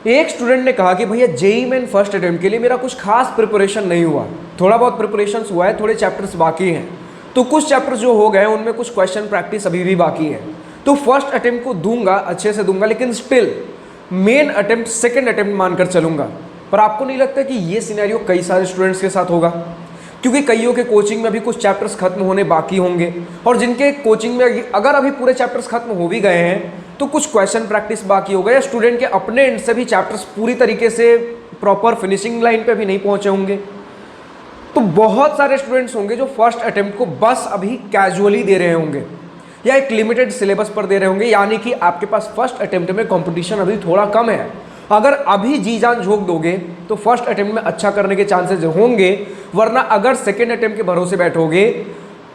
एक स्टूडेंट ने कहा कि भैया जेईई मेन फर्स्ट अटेम्प्ट के लिए मेरा कुछ खास प्रिपरेशन नहीं हुआ, थोड़ा बहुत प्रिपरेशन हुआ है, थोड़े चैप्टर्स बाकी हैं, तो कुछ चैप्टर्स जो हो गए उनमें कुछ क्वेश्चन प्रैक्टिस अभी भी बाकी है, तो फर्स्ट अटेम्प्ट को दूंगा, अच्छे से दूंगा, लेकिन still main attempt second attempt मानकर चलूंगा। पर आपको नहीं लगता कि ये सिनेरियो कई सारे स्टूडेंट्स के साथ होगा? क्योंकि कईयों के कोचिंग में अभी कुछ चैप्टर्स खत्म होने बाकी होंगे, और जिनके कोचिंग में अगर अभी पूरे चैप्टर्स खत्म हो भी गए हैं तो कुछ क्वेश्चन प्रैक्टिस बाकी हो गए, या स्टूडेंट के अपने एंड से भी चैप्टर्स पूरी तरीके से प्रॉपर फिनिशिंग लाइन पे भी नहीं पहुंचे होंगे। तो बहुत सारे स्टूडेंट्स होंगे जो फर्स्ट अटेम्प्ट को बस अभी कैजुअली दे रहे होंगे या एक लिमिटेड सिलेबस पर दे रहे होंगे, यानी कि आपके पास फर्स्ट अटेम्प्ट में कंपटीशन अभी थोड़ा कम है। अगर अभी जी जान झोंक दोगे तो फर्स्ट अटेम्प्ट में अच्छा करने के चांसेस होंगे, वरना अगर सेकेंड अटेम्प्ट के भरोसे बैठोगे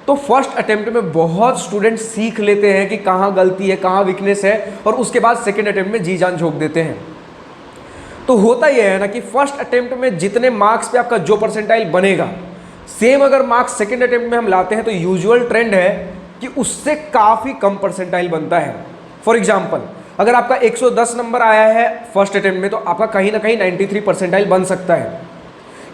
तो फर्स्ट अटेम्प्ट में बहुत स्टूडेंट सीख लेते हैं कि कहाँ गलती है, कहाँ वीकनेस है, और उसके बाद सेकेंड अटेम्प्ट में जी जान झोंक देते हैं। तो होता यह है ना कि फर्स्ट अटेम्प्ट में जितने मार्क्स पे आपका जो परसेंटाइल बनेगा, सेम अगर मार्क्स सेकेंड अटेम्प्ट में हम लाते हैं तो यूजुअल ट्रेंड है कि उससे काफ़ी कम परसेंटाइल बनता है। फॉर एग्जाम्पल, अगर आपका 110 नंबर आया है फर्स्ट अटेम्प्ट में, तो आपका कहीं ना कहीं 93 परसेंटाइल बन सकता है।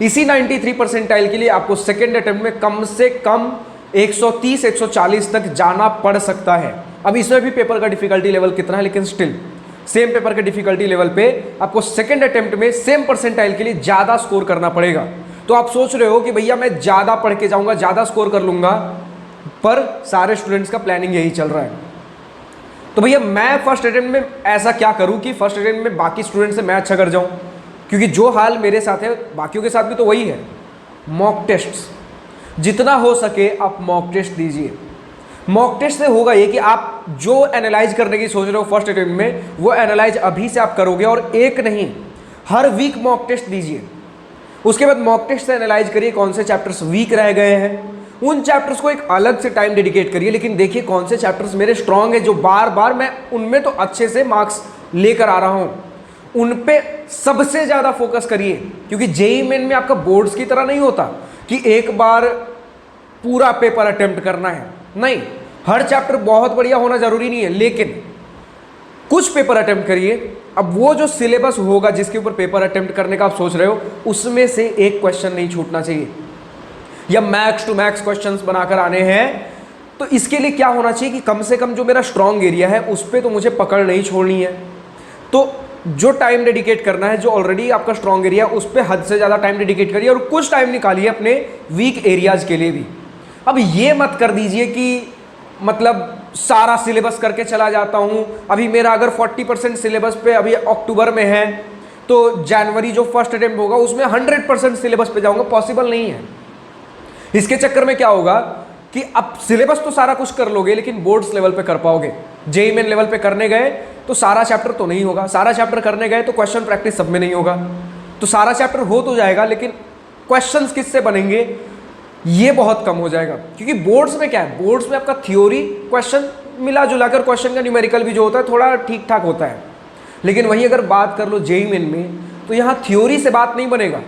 इसी 93 परसेंटाइल के लिए आपको सेकेंड अटेम्प्ट में कम से कम 130-140 तक जाना पड़ सकता है। अब इसमें भी पेपर का डिफिकल्टी लेवल कितना है, लेकिन स्टिल सेम पेपर के डिफिकल्टी लेवल पे आपको सेकेंड अटेम्प्ट में सेम परसेंटाइल के लिए ज़्यादा स्कोर करना पड़ेगा। तो आप सोच रहे हो कि भैया मैं ज़्यादा पढ़ के जाऊँगा, ज़्यादा स्कोर कर लूँगा, पर सारे स्टूडेंट्स का प्लानिंग यही चल रहा है। तो भैया मैं फर्स्ट अटेम्प्ट में ऐसा क्या करूँ कि फर्स्ट अटेम्प्ट में बाकी स्टूडेंट से मैं अच्छा कर जाऊँ? क्योंकि जो हाल मेरे साथ है बाकियों के साथ भी तो वही है। मॉक टेस्ट्स, जितना हो सके आप मॉक टेस्ट दीजिए। मॉक टेस्ट से होगा ये कि आप जो एनालाइज करने की सोच रहे हो फर्स्ट अटेम्प्ट में, वो एनालाइज अभी से आप करोगे, और एक नहीं हर वीक मॉक टेस्ट दीजिए। उसके बाद मॉक टेस्ट से एनालाइज करिए कौन से चैप्टर्स वीक रह गए हैं, उन चैप्टर्स को एक अलग से टाइम डेडिकेट करिए, लेकिन देखिए कौन से चैप्टर्स मेरे स्ट्रांग है, जो बार बार मैं उनमें तो अच्छे से मार्क्स लेकर आ रहा हूँ, उन पे सबसे ज़्यादा फोकस करिए। क्योंकि जेईई मेन में आपका बोर्ड्स की तरह नहीं होता कि एक बार पूरा पेपर अटेम्प्ट करना है, नहीं, हर चैप्टर बहुत बढ़िया होना जरूरी नहीं है, लेकिन कुछ पेपर अटेम्प्ट करिए। अब वो जो सिलेबस होगा जिसके ऊपर पेपर अटेम्प्ट करने का आप सोच रहे हो, उसमें से एक क्वेश्चन नहीं छूटना चाहिए, या मैक्स टू मैक्स क्वेश्चंस बनाकर आने हैं। तो इसके लिए क्या होना चाहिए कि कम से कम जो मेरा स्ट्रॉन्ग एरिया है उस पर तो मुझे पकड़ नहीं छोड़नी है। तो जो टाइम डेडिकेट करना है, जो ऑलरेडी आपका स्ट्रॉन्ग एरिया, उस पर हद से ज़्यादा टाइम डेडिकेट करिए, और कुछ टाइम निकालिए अपने वीक एरियाज के लिए भी। अब ये मत कर दीजिए कि मतलब सारा सिलेबस करके चला जाता हूँ। अभी मेरा अगर 40% सिलेबस पे अभी अक्टूबर में है, तो जनवरी जो फर्स्ट अटेम्प्ट होगा उसमें 100% सिलेबस पे जाऊँगा, पॉसिबल नहीं है। इसके चक्कर में क्या होगा कि अब सिलेबस तो सारा कुछ कर लोगे, लेकिन बोर्ड्स लेवल पे कर पाओगे। जेईई मेन लेवल पे करने गए तो सारा चैप्टर तो नहीं होगा, सारा चैप्टर करने गए तो क्वेश्चन प्रैक्टिस सब में नहीं होगा। तो सारा चैप्टर हो तो जाएगा, लेकिन क्वेश्चंस किससे बनेंगे ये बहुत कम हो जाएगा। क्योंकि बोर्ड्स में क्या है, बोर्ड्स में आपका थ्योरी क्वेश्चन मिला जुलाकर, क्वेश्चन का न्यूमेरिकल भी जो होता है थोड़ा ठीक ठाक होता है। लेकिन वही अगर बात कर लो जेईई मेन में, तो यहाँ थ्योरी से बात नहीं बनेगा।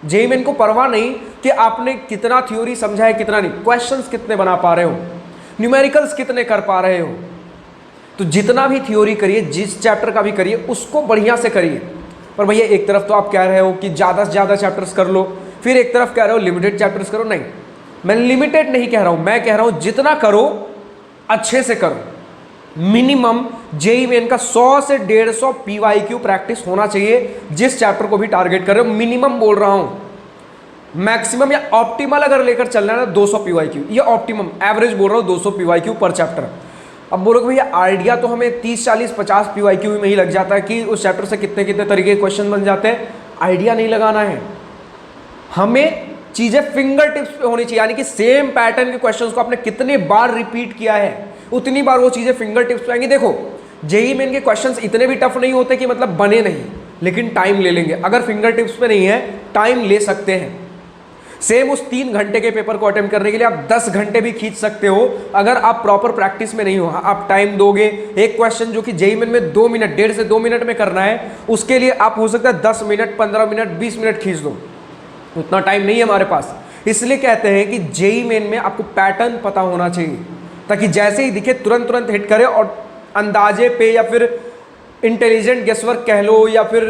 जेईई मेन को परवाह नहीं कि आपने कितना थ्योरी समझा है कितना नहीं, क्वेश्चंस कितने बना पा रहे हो, न्यूमेरिकल्स कितने कर पा रहे हो। तो जितना भी थ्योरी करिए, जिस चैप्टर का भी करिए, उसको बढ़िया से करिए। पर भैया एक तरफ तो आप कह रहे हो कि ज़्यादा से ज़्यादा चैप्टर्स कर लो, फिर एक तरफ कह रहे हो लिमिटेड चैप्टर्स करो। नहीं, मैं लिमिटेड नहीं कह रहा हूँ, मैं कह रहा हूँ जितना करो अच्छे से करो। मिनिमम जेईई मेन का 100 से 150 पीवाईक्यू प्रैक्टिस होना चाहिए, जिस चैप्टर को भी टारगेट कर रहे हो। मिनिमम बोल रहा हूँ, मैक्सिमम या ऑप्टिमल अगर लेकर चलना है ना 200 पीवाईक्यू, ये ऑप्टिमम, एवरेज बोल रहा हूँ 200 पीवाईक्यू पर चैप्टर। अब बोलोगे भैया आइडिया तो हमें 30, 40, 50 पीवाईक्यू में ही लग जाता है कि उस चैप्टर से कितने कितने तरीके के क्वेश्चन बन जाते हैं। आइडिया नहीं लगाना है, हमें चीज़ें फिंगर टिप्स पे होनी चाहिए, यानी कि सेम पैटर्न के क्वेश्चंस को आपने कितने बार रिपीट किया है, उतनी बार वो चीज़ें फिंगर टिप्स पे आएंगी। देखो जेईई मेन के क्वेश्चंस इतने भी टफ नहीं होते कि मतलब बने नहीं, लेकिन टाइम ले लेंगे। अगर फिंगर टिप्स पे नहीं है, टाइम ले सकते हैं। सेम उस 3 घंटे के पेपर को अटेम्प्ट करने के लिए आप 10 घंटे भी खींच सकते हो, अगर आप प्रॉपर प्रैक्टिस में नहीं हो। आप टाइम दोगे, एक क्वेश्चन जो कि जेईई मेन में 2 मिनट, 1.5 से 2 मिनट में करना है, उसके लिए आप हो सकता है 10 मिनट, 15 मिनट, 20 मिनट खींच दो। उतना टाइम नहीं है हमारे पास। इसलिए कहते हैं कि जेईई मेन में आपको पैटर्न पता होना चाहिए, ताकि जैसे ही दिखे तुरंत तुरंत हिट करे, और अंदाजे पे या फिर इंटेलिजेंट गेसवर्क कह लो या फिर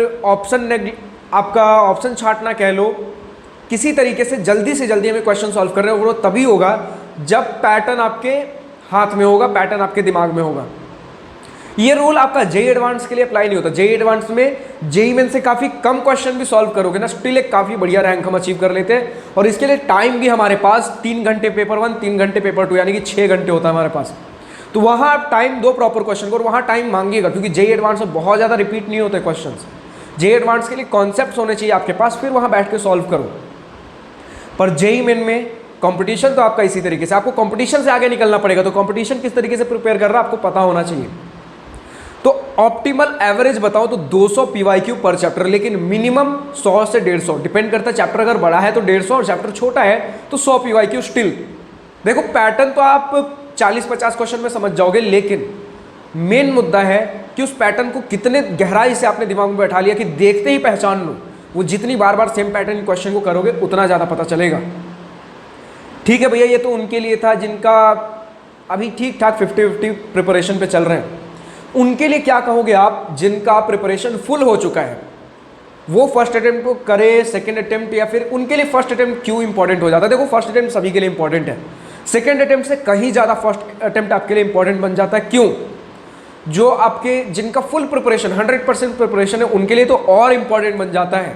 आपका ऑप्शन छांटना कह लो, किसी तरीके से जल्दी हमें क्वेश्चन सॉल्व कर रहे हो, वो तभी होगा जब पैटर्न आपके हाथ में होगा, पैटर्न आपके दिमाग में होगा। ये रूल आपका जेई एडवांस के लिए अप्लाई नहीं होता। जेई एडवांस में जेई मेन से काफ़ी कम क्वेश्चन भी सॉल्व करोगे ना, स्टिल एक काफ़ी बढ़िया रैंक हम अचीव कर लेते हैं। और इसके लिए टाइम भी हमारे पास 3 घंटे पेपर 1, 3 घंटे पेपर 2, यानी कि 6 घंटे होता है हमारे पास। तो वहाँ आप टाइम दो प्रॉपर क्वेश्चन को, और वहाँ टाइम मांगिएगा, क्योंकि जेई एडवांस में बहुत ज़्यादा रिपीट नहीं होते क्वेश्चन। जेई एडवांस के लिए कॉन्सेप्ट होने चाहिए आपके पास, फिर वहाँ बैठ के सॉल्व करो। पर जेई मेन में कंपटीशन तो आपका इसी तरीके से, आपको कंपटीशन से आगे निकलना पड़ेगा। तो कंपटीशन किस तरीके से प्रिपेयर कर रहा है आपको पता होना चाहिए। तो ऑप्टिमल एवरेज बताओ तो 200 पीवाईक्यू पर चैप्टर, लेकिन मिनिमम 100 से 150, डिपेंड करता है। चैप्टर अगर बड़ा है तो 150 और चैप्टर छोटा है तो 100 पीवाईक्यू। स्टिल देखो पैटर्न तो आप 40-50 क्वेश्चन में समझ जाओगे, लेकिन मेन मुद्दा है कि उस पैटर्न को कितने गहराई से आपने दिमाग में बैठा लिया कि देखते ही पहचान लो। वो जितनी बार बार सेम पैटर्न क्वेश्चन को करोगे उतना ज़्यादा पता चलेगा। ठीक है भैया, ये तो उनके लिए था जिनका अभी ठीक ठाक 50-50 प्रिपरेशन पे चल रहे हैं। उनके लिए क्या कहोगे आप जिनका प्रिपरेशन फुल हो चुका है? वो फर्स्ट अटेम्प्ट को करे, सेकंड अटेम्प्ट, या फिर उनके लिए फर्स्ट अटेम्प्ट क्यों इंपॉर्टेंट हो जाता है? देखो फर्स्ट अटेम्प्ट सभी के लिए इंपॉर्टेंट है, सेकंड अटेम्प्ट से कहीं ज़्यादा फर्स्ट अटेम्प्ट आपके लिए इंपॉर्टेंट बन जाता है। क्यों? जो आपके जिनका फुल प्रिपरेशन 100% प्रिपरेशन है उनके लिए तो और इंपॉर्टेंट बन जाता है,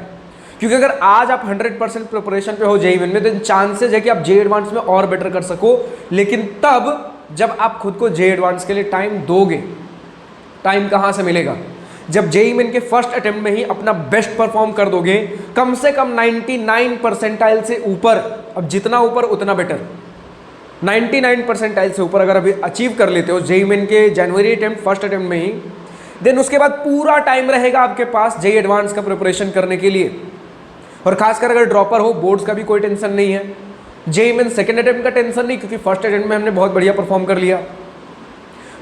क्योंकि अगर आज आप 100% प्रिपरेशन पे हो जेईई मेन में, तो चांसेस है कि आप जेईई एडवांस में और बेटर कर सको। लेकिन तब जब आप खुद को जेईई एडवांस के लिए टाइम दोगे, टाइम कहाँ से मिलेगा? जब जेईई मेन के फर्स्ट अटेम्प्ट में ही अपना बेस्ट परफॉर्म कर दोगे, कम से कम 99 परसेंटाइल से ऊपर, अब जितना ऊपर उतना बेटर, 99 परसेंटाइल से ऊपर अगर अभी अचीव कर लेते हो जेईई मेन के जनवरी अटेम्प्ट फर्स्ट अटेम्प्ट में ही, देन उसके बाद पूरा टाइम रहेगा आपके पास जेईई एडवांस का प्रिपरेशन करने के लिए। और खासकर अगर ड्रॉपर हो, बोर्ड्स का भी कोई टेंशन नहीं है, जेईई मेन सेकंड अटेम्प्ट का टेंशन नहीं, क्योंकि फर्स्ट अटेम्प्ट में हमने बहुत बढ़िया परफॉर्म कर लिया।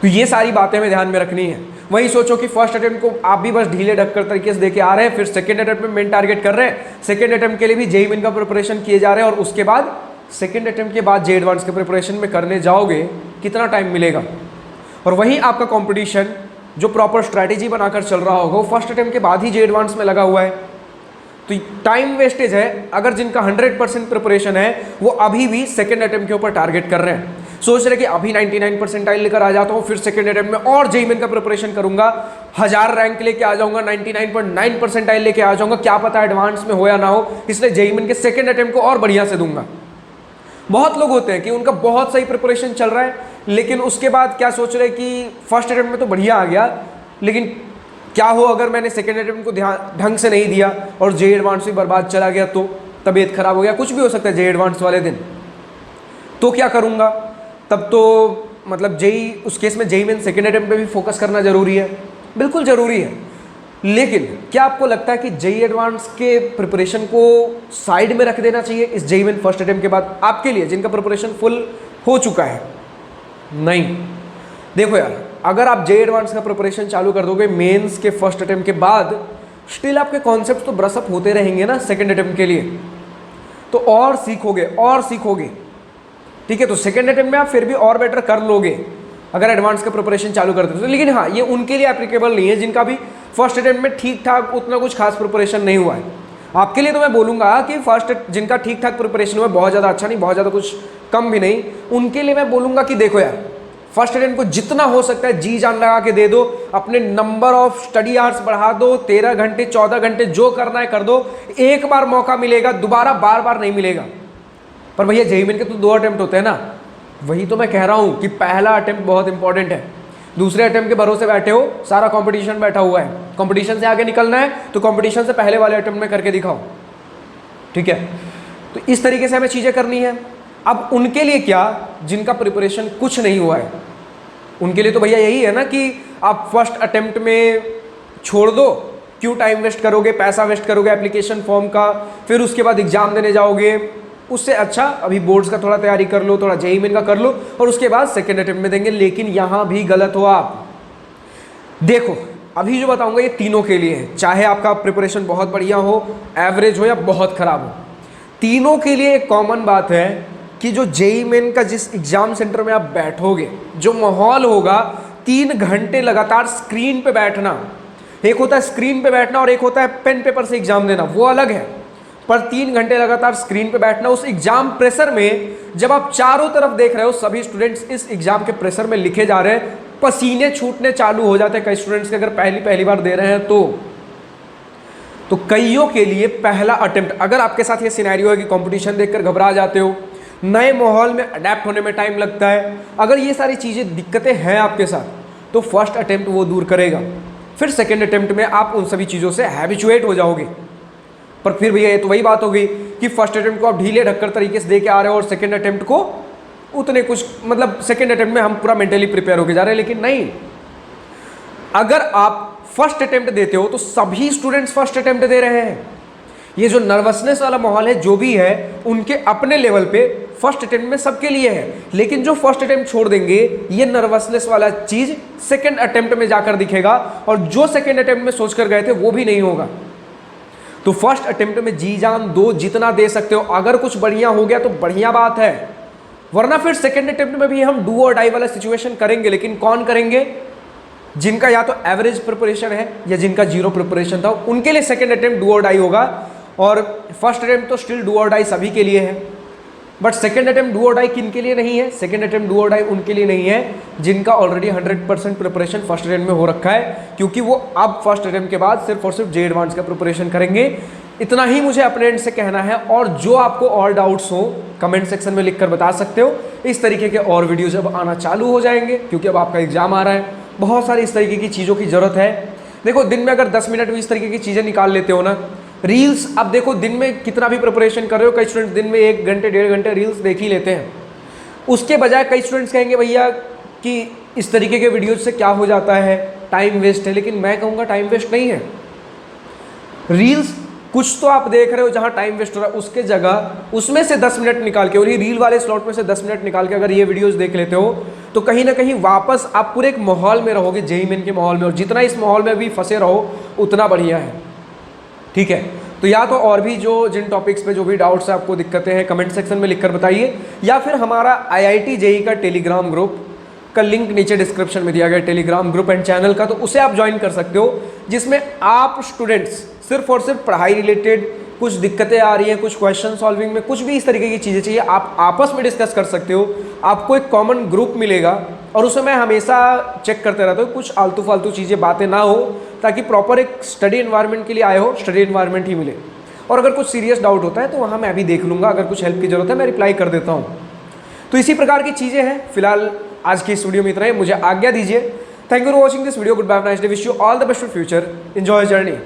तो ये सारी बातें हमें ध्यान में रखनी है। वही सोचो कि फर्स्ट अटेम्प्ट को आप भी बस ढीले ढक्कर तरीके से देके आ रहे हैं, फिर सेकंड अटेम्प्ट में मेन टारगेट कर रहे हैं, सेकंड अटेम्प्ट के लिए भी जेईई मेन का प्रिपरेशन किए जा रहे हैं, और उसके बाद सेकंड अटेम्प्ट के बाद जेईई एडवांस के प्रिपरेशन में करने जाओगे, कितना टाइम मिलेगा? और वही आपका कॉम्पिटिशन जो प्रॉपर स्ट्रैटेजी बनाकर चल रहा होगा, वो फर्स्ट अटेम्प्ट के बाद ही जेईई एडवांस में लगा हुआ है। तो टाइम वेस्टेज है। अगर जिनका 100% प्रिपरेशन है वो अभी भी सेकंड अटेम्प्ट के ऊपर टारगेट कर रहे हैं, सोच रहे कि अभी 99 परसेंटाइल लेकर आ जाता हूँ, फिर सेकंड अटेम्प्ट में और जेईई मेन का प्रिपरेशन करूंगा, 1000 रैंक लेके आ जाऊंगा, 99.9 परसेंटाइल लेके आ जाऊंगा, क्या पता एडवांस में हो या ना हो, इसलिए जेईई मेन के सेकंड अटेम्प्ट को और बढ़िया से दूंगा। बहुत लोग होते हैं कि उनका बहुत सही प्रिपरेशन चल रहा है, लेकिन उसके बाद क्या सोच रहे कि फर्स्ट अटेम्प्ट में तो बढ़िया आ गया, लेकिन क्या हो अगर मैंने सेकेंड अटेम्प्ट को ध्यान ढंग से नहीं दिया और जेईई एडवांस भी बर्बाद चला गया, तो तबीयत खराब हो गया, कुछ भी हो सकता है जेईई एडवांस वाले दिन, तो क्या करूँगा? तब तो मतलब जेईई, उस केस में जेईई मेन सेकेंड अटेम्प्ट पे भी फोकस करना जरूरी है, बिल्कुल ज़रूरी है। लेकिन क्या आपको लगता है कि जेईई एडवांस के प्रिपरेशन को साइड में रख देना चाहिए इस जेईई मेन फर्स्ट अटेम्प्ट के बाद आपके लिए, जिनका प्रिपरेशन फुल हो चुका है? नहीं। देखो यार, अगर आप जेईई एडवांस का प्रिपरेशन चालू कर दोगे मेंस के फर्स्ट अटेम्प्ट के बाद, स्टिल आपके कॉन्सेप्ट तो ब्रश अप होते रहेंगे ना सेकंड अटेम्प्ट के लिए, तो और सीखोगे। ठीक है, तो सेकंड अटेम्प्ट में आप फिर भी और बेटर कर लोगे अगर एडवांस का प्रिपरेशन चालू कर दो। लेकिन हाँ, ये उनके लिए एप्लीकेबल नहीं है जिनका भी फर्स्ट अटेम्प्ट में ठीक ठाक उतना कुछ खास प्रिपरेशन नहीं हुआ है। आपके लिए तो मैं बोलूँगा कि जिनका ठीक ठाक प्रिपरेशन हुआ, बहुत ज़्यादा अच्छा नहीं, बहुत ज़्यादा कुछ कम भी नहीं, उनके लिए मैं बोलूँगा कि देखो यार, फर्स्ट अटेम्प्ट को जितना हो सकता है जी जान लगा के दे दो, अपने नंबर ऑफ स्टडी आवर्स बढ़ा दो, 13 घंटे 14 घंटे जो करना है कर दो। एक बार मौका मिलेगा, दोबारा बार बार नहीं मिलेगा। पर भैया जेईई मेन के तो 2 अटेम्प्ट होते हैं ना, वही तो मैं कह रहा हूँ कि पहला अटेम्प्ट बहुत इंपॉर्टेंट है, दूसरे अटेम्प्ट के भरोसे बैठे हो, सारा कंपटीशन बैठा हुआ है, कंपटीशन से आगे निकलना है तो कंपटीशन से पहले वाले अटेम्प्ट में करके दिखाओ। ठीक है, तो इस तरीके से हमें चीज़ें करनी है। अब उनके लिए क्या जिनका प्रिपरेशन कुछ नहीं हुआ है, उनके लिए तो भैया यही है ना कि आप फर्स्ट अटेम्प्ट में छोड़ दो, क्यों टाइम वेस्ट करोगे, पैसा वेस्ट करोगे एप्लीकेशन फॉर्म का, फिर उसके बाद एग्जाम देने जाओगे, उससे अच्छा अभी बोर्ड्स का थोड़ा तैयारी कर लो, थोड़ा जेईई मेन का कर लो, और उसके बाद सेकेंड अटेम्प्ट में देंगे। लेकिन यहाँ भी गलत हो आप। देखो अभी जो बताऊंगा ये तीनों के लिए है, चाहे आपका प्रिपरेशन बहुत बढ़िया हो, एवरेज हो या बहुत खराब हो, तीनों के लिए एक कॉमन बात है कि जो जेईई मेन का जिस एग्जाम सेंटर में आप बैठोगे, जो माहौल होगा, 3 घंटे लगातार स्क्रीन पे बैठना, एक होता है स्क्रीन पे बैठना और एक होता है पेन पेपर से एग्जाम देना, वो अलग है। पर 3 घंटे लगातार स्क्रीन पे बैठना, उस एग्जाम प्रेशर में जब आप चारों तरफ देख रहे हो सभी स्टूडेंट्स इस एग्जाम के प्रेशर में लिखे जा रहे हैं, पसीने छूटने चालू हो जाते हैं कई स्टूडेंट्स के अगर पहली बार दे रहे हैं तो कईयों के लिए पहला अटेम्प्ट, अगर आपके साथ ये सिनेरियो है कि कंपटीशन देखकर घबरा जाते हो, नए माहौल में अडेप्ट होने में टाइम लगता है, अगर ये सारी चीज़ें दिक्कतें हैं आपके साथ तो फर्स्ट अटेम्प्ट वो दूर करेगा। फिर सेकेंड अटेम्प्ट में आप उन सभी चीज़ों से हैबिचुएट हो जाओगे। पर फिर भैया ये तो वही बात हो गई कि फर्स्ट अटेम्प्ट को आप ढीले ढक्कर तरीके से दे के आ रहे हो और सेकेंड अटेम्प्ट को उतने कुछ, मतलब सेकेंड अटेम्प्ट में हम पूरा मेंटली प्रिपेयर होके जा रहे हैं। लेकिन नहीं, अगर आप फर्स्ट अटेम्प्ट देते हो तो सभी स्टूडेंट्स फर्स्ट अटेम्प्ट दे रहे हैं। ये जो नर्वसनेस वाला माहौल है जो भी है उनके अपने लेवल पे फर्स्ट अटेम्प्ट में सबके लिए है, लेकिन जो फर्स्ट अटेम्प्ट छोड़ देंगे ये नर्वसनेस वाला चीज सेकंड अटेम्प्ट में जाकर दिखेगा और जो सेकंड अटेम्प्ट में सोचकर गए थे वो भी नहीं होगा। तो फर्स्ट अटेम्प्ट में जी जान दो, जितना दे सकते हो। अगर कुछ बढ़िया हो गया तो बढ़िया बात है, वरना फिर सेकंड अटेम्प्ट में भी हम डू और डाई वाला सिचुएशन करेंगे। लेकिन कौन करेंगे? जिनका या तो एवरेज प्रिपरेशन है या जिनका जीरो प्रिपरेशन था, उनके लिए सेकंड अटेम्प्ट डू और डाई होगा। और फर्स्ट अटेम्प्ट तो स्टिल डू और डाई सभी के लिए है, बट सेकंड अटेम्प्ट डू और डाई किन के लिए नहीं है? सेकंड अटेम्प्ट डू और डाई उनके लिए नहीं है जिनका ऑलरेडी 100% प्रिपरेशन फर्स्ट अटेम्प्ट में हो रखा है, क्योंकि वो अब फर्स्ट अटेम्प्ट के बाद सिर्फ और सिर्फ जे एडवांस का प्रिपरेशन करेंगे। इतना ही मुझे अपने एंड से कहना है, और जो आपको और डाउट्स हो कमेंट सेक्शन में लिखकर बता सकते हो। इस तरीके के और वीडियोज अब आना चालू हो जाएंगे, क्योंकि अब आपका एग्जाम आ रहा है, बहुत सारी इस तरीके की चीज़ों की ज़रूरत है। देखो, दिन में अगर 10 मिनट भी इस तरीके की चीज़ें निकाल लेते हो ना, रील्स, अब देखो दिन में कितना भी प्रिपरेशन कर रहे हो, कई स्टूडेंट्स दिन में 1 घंटे 1.5 घंटे रील्स देख ही लेते हैं। उसके बजाय कई स्टूडेंट्स कहेंगे भैया कि इस तरीके के वीडियोज से क्या हो जाता है, टाइम वेस्ट है। लेकिन मैं कहूँगा टाइम वेस्ट नहीं है। रील्स कुछ तो आप देख रहे हो जहाँ टाइम वेस्ट हो रहा है, उसके जगह उसमें से 10 मिनट निकाल के, और ये रील वाले स्लॉट में से 10 मिनट निकाल के अगर ये वीडियोस देख लेते हो तो कहीं ना कहीं वापस आप पूरे एक माहौल में रहोगे, जेईई मेन के माहौल में, और जितना इस माहौल में भी फंसे रहो उतना बढ़िया है। ठीक है, तो या तो और भी जो जिन टॉपिक्स पे जो भी डाउट्स है, आपको दिक्कतें हैं, कमेंट सेक्शन में लिखकर बताइए, या फिर हमारा IIT जेईई का टेलीग्राम ग्रुप का लिंक नीचे डिस्क्रिप्शन में दिया गया, टेलीग्राम ग्रुप एंड चैनल का, तो उसे आप ज्वाइन कर सकते हो, जिसमें आप स्टूडेंट्स सिर्फ और सिर्फ पढ़ाई रिलेटेड कुछ दिक्कतें आ रही हैं, कुछ क्वेश्चन सॉल्विंग में कुछ भी इस तरीके की चीज़ें चाहिए, आप आपस में डिस्कस कर सकते हो। आपको एक कॉमन ग्रुप मिलेगा और उसमें मैं हमेशा चेक करते रहता हूँ कुछ आलतू फालतू चीज़ें बातें ना हो, ताकि प्रॉपर एक स्टडी एनवायरनमेंट के लिए आए हो, स्टडी एनवायरनमेंट ही मिले। और अगर कुछ सीरियस डाउट होता है तो वहाँ मैं भी देख लूँगा, अगर कुछ हेल्प की जरूरत है मैं रिप्लाई कर देता हूँ। तो इसी प्रकार की चीज़ें हैं। फिलहाल आज की इस वीडियो में इतना ही, मुझे आज्ञा दीजिए। Thank you for watching this video, good bye, nice day, wish you all the best for future, enjoy journey.